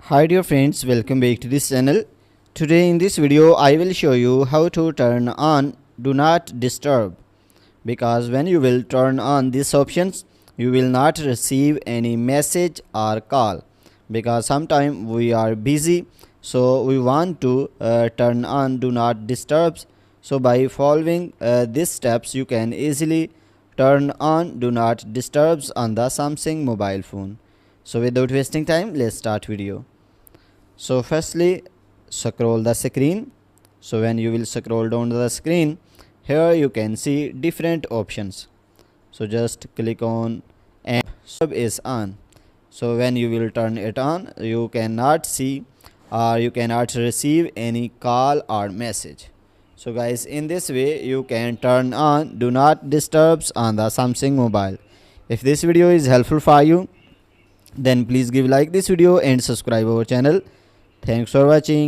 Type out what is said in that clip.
Hi dear friends, welcome back to this channel. Today in this video I will show you how to turn on do not disturb, because when you will turn on these options you will not receive any message or call, because sometimes we are busy, so we want to turn on do not disturb. So by following these steps you can easily turn on do not disturb on the Samsung mobile phone. So without wasting time, let's start video. So firstly, scroll the screen. So when you will scroll down the screen, here you can see different options. So just click on and sub is on. So when you will turn it on, you cannot see or you cannot receive any call or message. So guys, in this way you can turn on do not disturb on the Samsung mobile. If this video is helpful for you, then please give like this video and subscribe our channel. Thanks for watching.